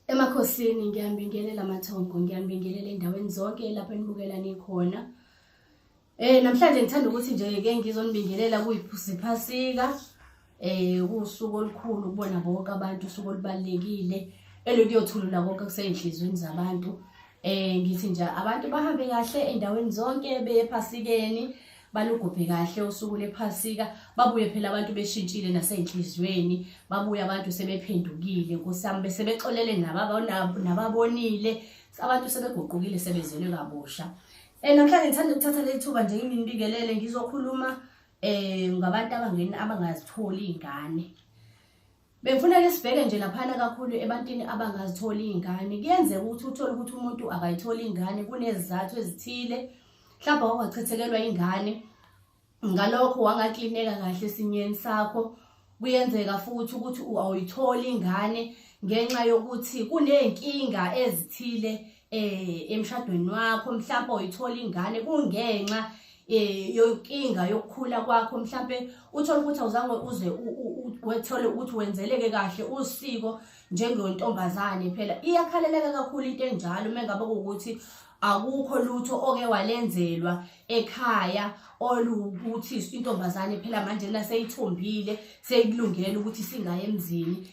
Emakhosini ngiyambingelela Mathongo, ngiyambingelela endaweni zonke lapho enibukelani khona. Namhlanje ngithanda ukuthi nje ke ngizonibingelela kuyiphasika. Kusuku olukhulu ukubona bonke abantu, usuku olubalekile elokuyothulula konke kuseyinhlizweni zabantu. Ngithi nje abantu bahambe kahle endaweni zonke beye ephasikeni, balugubhe kahle usuku lephasika. Babuye phela abantu beshintshile naseyinhlizweni, babuye abantu sebephendukile, nkosiyami bese bexolele nababonile, abantu sebeguqukile sebezelwe kabusha. Namhlanje ngithanda ukuthatha le thuba nje ngibingelele ngizokhuluma ngabantu abangazitholi izingane. Bengifuna ke sibheke nje laphana kakhulu ebantwini abangazitholi izingane. Kuyenzeka ukuthi uthole ukuthi umuntu akayitholi ingane kunezizathu ezithile. Mhlawumbe wawachithelelwa ingane, ngalokho wangaklineka kahle esinyeni sakho. Kuyenzeka futhi ukuthi awuyitholi ingane ngenxa yokuthi kuney'nkinga ezithile emshadweni wakho. Mhlawumbe uyithola ingane kungenxa yonkinga yokukhula kwakho. Mhlawumbe uthole ukuthi awuzange uze wethole ukuthi wenzeleke kahle usiko njengontombazane. Phela iyakhaleleka kakhulu into enjalo mengabe kuwukuthi akukho lutho oke walenzelwa ekhaya olukuthi intombazane phela manje naseyithombile seyikulungela ukuthi singaye emzini.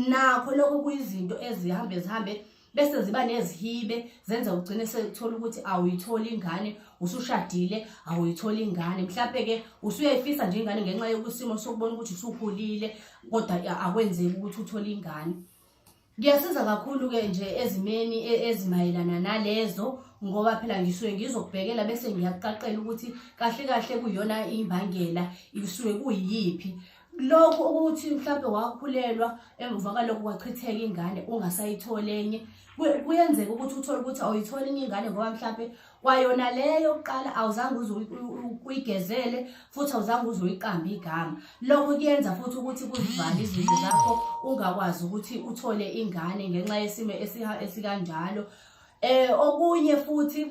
Nakho lokho kuyizinto zihambe bese ziba nezihibe zenza ugcine sekuthola ukuthi awuyitholi ingane, usushadile awuyitholi ingane. Mhlawumbe ke usuyayifisa nje ingane ngenxa yokusimo sokubona ukuthi usukhulile kodwa akwenzeki ukuthi uthole ingane. Ngiyasiza kakhulu ke nje ezimeni ezimayelana nalezo, ngoba phela ngisuke ngizokubhekela bese ngiyaqaqela ukuthi kahle kahle kuyona imbangela isuke kuyiphi. Lokho ukuthi mhlawumbe wakhulelwa emva kwalokho kwachitheka ingane ungasayitholi enye, kuyenzeka ukuthi uthole ukuthi awuyitholi ingane ngoba mhlawumbe kwayona leyo kuqala awuzange uyigezele futhi awuzange uzoyiqamba igama. Lokho kuyenza futhi ukuthi kuzivale izinto zakho ungakwazi ukuthi uthole ingane ngenxa yesimo esikanjalo. Okunye futhi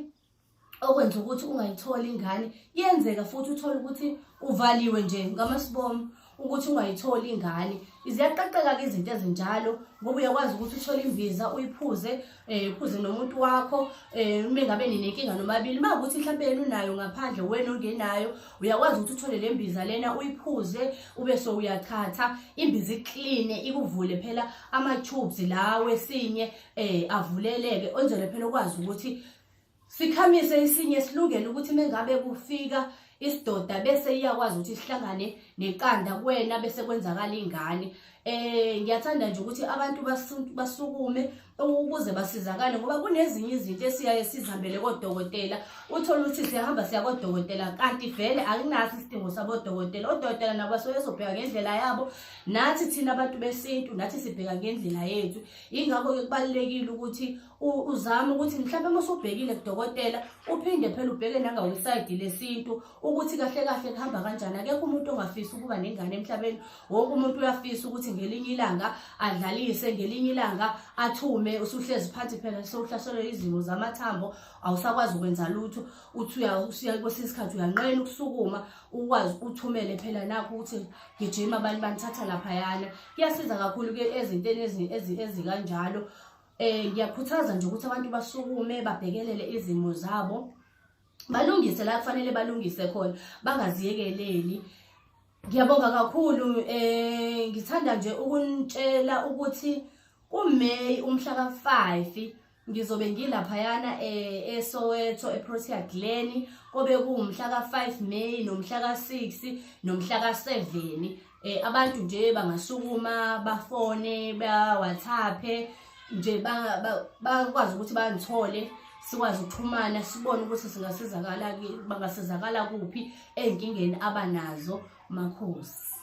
okwenza ukuthi ungayitholi ingane, yenzeka futhi uthole ukuthi uvaliwe nje ngamasibomo ukuthi ungayitholi ingane. Ziyaqaqeka izinto ezinjalo ngoba uyakwazi ukuthi uthole imviza uyiphuze, uphuze nomuntu wakho mengabe ninenkinga nomabili. Mawukuthi mhlawumbe yena unayo ngaphandle wena ungenayo, uyakwazi ukuthi uthole le mbiza lena uyiphuze ube so uyathatha imbiza ikline ikuvule phela ama-tubes lawo esinye avuleleke onjele phela ukwazi ukuthi sikhamise isinye silungele ukuthi mengabe kufika isidoda bese iyakwazi ukuthi sihlangane neqanda kuwena bese kwenzakala ingane. Ngiyathanda nje ukuthi abantu basukume ukuze basizakale ngoba kunezinye izinto esiyaye sizihambele kodokotela. Uthola ukuthi siyahamba siya kodokotela kanti vele akunaso isidingo sabodokotela. Odokotela nabo basuke sobheka ngendlela yabo, nathi thina abantu besintu nathi sibheka ngendlela yethu. Ingakho ke kubalekile ukuthi uzame ukuthi mhlawumbe masubhekile kudokotela uphinde phela ubheke nangaweside lesintu ukuthi kahle kahle kuhamba kanjani. Akekho umuntu ongafisa ukuba nengane emhlabeni. Wonke umuntu uyafisa ukuthi ngelinye ilanga adlalise, ngelinye ilanga athume. Usuhlezi phansi phela sewuhlaselwe izimo zamathambo, awusakwazi ukwenza lutho. Uthi usuya kwesinye isikhathi uyanqena ukusukuma ukwazi uthumele phela nakho ukuthi gijima abantu banithatha laphayana. Kuyasiza kakhulu ke ezintweni ezikanjalo. Ngiyakhuthaza nje ukuthi abantu basukume babhekelele izimo zabo, balungise la kufanele balungise khona, bangaziyekeleli. Ngiyabonga kakhulu. Ngithanda nje ukunitshela ukuthi kuMay umhla ka-5 ngizobe ngilaphayana eSoweto eProtea Glen, kobe kuwumhla ka-5 May nomhla ka-6 nomhla ka-7. Abantu nje bangasukuma bafone ba-WhatsApp nje bakwazi ukuthi bangithole, sikwazi ukuxhumana sibone ukuthi bangasizakala kuphi ezinkingeni abanazo. Makhosi.